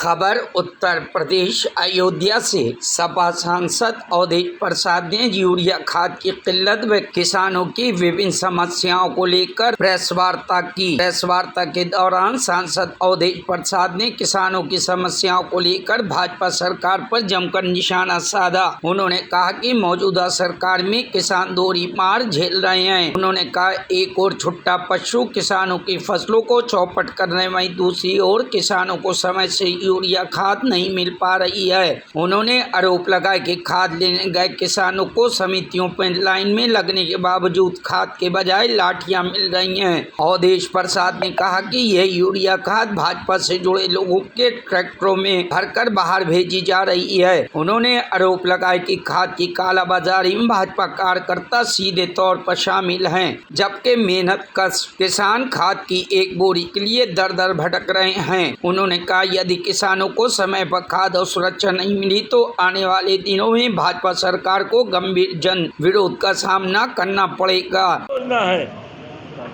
खबर उत्तर प्रदेश अयोध्या से सपा सांसद अवधेश प्रसाद ने यूरिया खाद की किल्लत व किसानों की विभिन्न समस्याओं को लेकर प्रेस वार्ता की। प्रेस वार्ता के दौरान सांसद अवधेश प्रसाद ने किसानों की समस्याओं को लेकर भाजपा सरकार पर जमकर निशाना साधा। उन्होंने कहा कि मौजूदा सरकार में किसान दोहरी मार झेल रहे हैं। उन्होंने कहा एक और छुट्टा पशु किसानों की फसलों को चौपट कर रहे, वहीं दूसरी ओर किसानों को समय से यूरिया खाद नहीं मिल पा रही है। उन्होंने आरोप लगाया कि खाद लेने गए किसानों को समितियों पर लाइन में लगने के बावजूद खाद के बजाय लाठियां मिल रही हैं। अवधेश प्रसाद ने कहा कि यह यूरिया खाद भाजपा से जुड़े लोगों के ट्रैक्टरों में भरकर बाहर भेजी जा रही है। उन्होंने आरोप लगाया कि खाद की कालाबाजारी में भाजपा कार्यकर्ता सीधे तौर पर शामिल हैं, जबकि मेहनत कश किसान खाद की एक बोरी के लिए दर दर भटक रहे हैं। उन्होंने कहा यदि किसानों को समय पर खाद और सुरक्षा नहीं मिली तो आने वाले दिनों में भाजपा सरकार को गंभीर जन विरोध का सामना करना पड़ेगा। है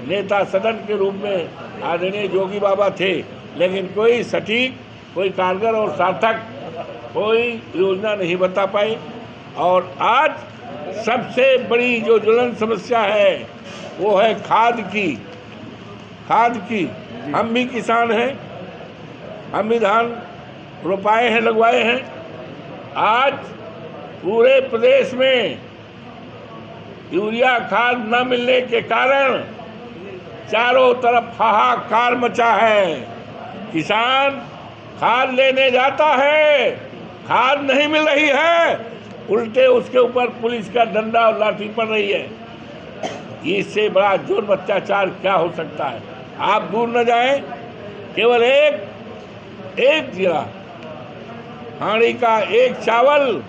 नेता सदन के रूप में आदरणीय योगी बाबा थे, लेकिन कोई सटीक, कोई कारगर और सार्थक कोई योजना नहीं बता पाए। और आज सबसे बड़ी जो ज्वलंत समस्या है वो है खाद की। हम भी किसान हैं, हम भी धान रोपाए हैं, लगवाए हैं। आज पूरे प्रदेश में यूरिया खाद न मिलने के कारण चारों तरफ हाहाकार मचा है। किसान खाद लेने जाता है, खाद नहीं मिल रही है, उल्टे उसके ऊपर पुलिस का डंडा और लाठी पड़ रही है। इससे बड़ा जुर्म अत्याचार क्या हो सकता है। आप दूर न जाएं, केवल एक जिला हांडी का एक चावल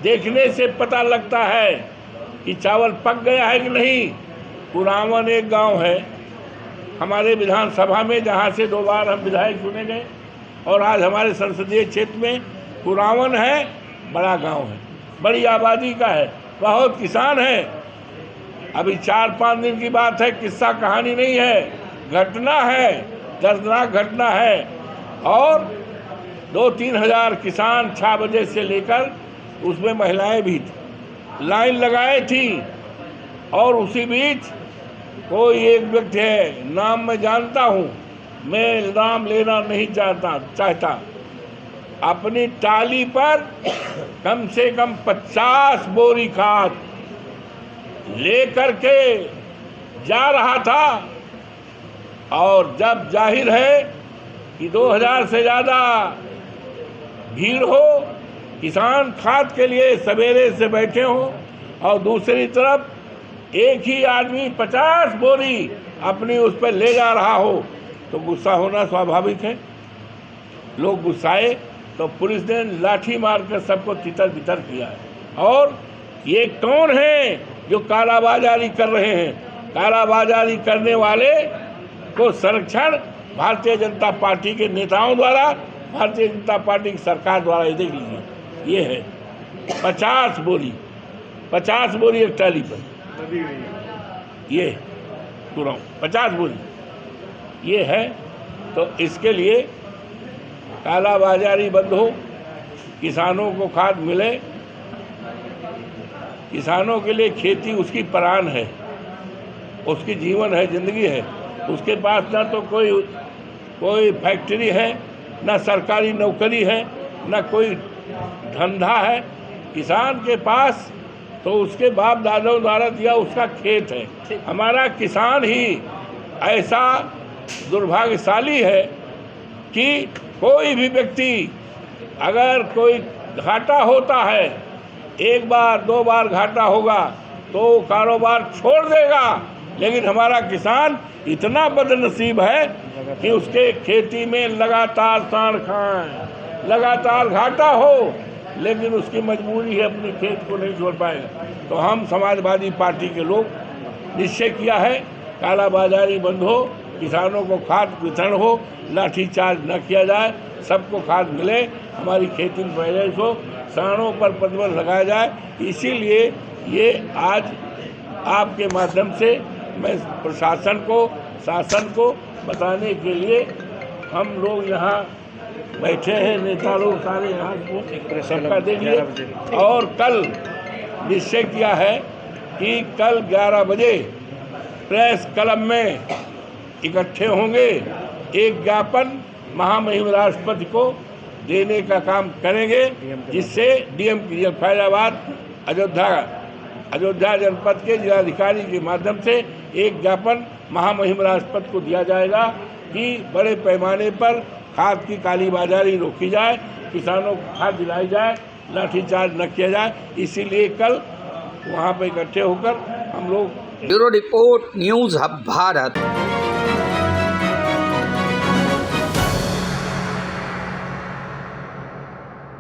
देखने से पता लगता है कि चावल पक गया है कि नहीं। कुरावन एक गांव है हमारे विधानसभा में, जहां से 2 बार हम विधायक चुने गए, और आज हमारे संसदीय क्षेत्र में कुरावन है, बड़ा गांव है, बड़ी आबादी का है, बहुत किसान है। अभी 4-5 दिन की बात है, किस्सा कहानी नहीं है, घटना है, दर्दनाक घटना है। और 2-3 हजार किसान 6 बजे से लेकर, उसमें महिलाएं भी थी, लाइन लगाए थी। और उसी बीच कोई एक व्यक्ति है, नाम मैं जानता हूँ, मैं नाम लेना नहीं चाहता, अपनी टाली पर कम से कम 50 बोरी खाद लेकर के जा रहा था। और जब जाहिर है कि 2000 से ज़्यादा भीड़ हो, किसान खाद के लिए सवेरे से बैठे हों, और दूसरी तरफ एक ही आदमी 50 बोरी अपनी उस पर ले जा रहा हो, तो गुस्सा होना स्वाभाविक है। लोग गुस्साए तो पुलिस ने लाठी मारकर सबको तितर बितर किया है। और ये कौन है जो कालाबाजारी कर रहे हैं? कालाबाजारी करने वाले को संरक्षण भारतीय जनता पार्टी के नेताओं द्वारा, भारतीय जनता पार्टी की सरकार द्वारा, ये देख लीजिए, ये है 50 बोरी एक टाली पर, ये पूरा 50 बोरी ये है। तो इसके लिए कालाबाजारी बंद हो, किसानों को खाद मिले। किसानों के लिए खेती उसकी प्राण है, उसकी जीवन है, जिंदगी है। उसके पास ना तो कोई फैक्ट्री है, ना सरकारी नौकरी है, ना कोई धंधा है। किसान के पास तो उसके बाप दादाओं द्वारा दिया उसका खेत है। हमारा किसान ही ऐसा दुर्भाग्यशाली है कि कोई भी व्यक्ति, अगर कोई घाटा होता है, 1 बार 2 बार घाटा होगा तो कारोबार छोड़ देगा। लेकिन हमारा किसान इतना बदनसीब है कि उसके खेती में लगातार साड़ खाएं, लगातार घाटा हो, लेकिन उसकी मजबूरी है, अपने खेत को नहीं छोड़ पाएगा। तो हम समाजवादी पार्टी के लोग निश्चय किया है, कालाबाजारी बंद हो, किसानों को खाद वितरण हो, लाठीचार्ज न किया जाए, सबको खाद मिले, हमारी खेती में पैदाइश हो, किसानों पर प्रतिबंध लगाया जाए। इसीलिए ये आज आपके माध्यम से मैं प्रशासन को, शासन को बताने के लिए हम लोग यहाँ बैठे हैं नेता लोग सारे यहाँ को सबका देखिए। और कल निश्चय किया है कि कल 11 बजे प्रेस क्लब में इकट्ठे होंगे, एक ज्ञापन महामहिम राष्ट्रपति को देने का काम करेंगे, जिससे डीएम फैजाबाद अयोध्या जनपद के जिलाधिकारी के माध्यम से एक ज्ञापन महामहिम राष्ट्रपति को दिया जाएगा कि बड़े पैमाने पर खाद की काली बाजारी रोकी जाए, किसानों को खाद दिलाई जाए, लाठीचार्ज न किया जाए। इसीलिए कल वहाँ पर इकट्ठे होकर हम लोग। Bureau report, news hub Bharat.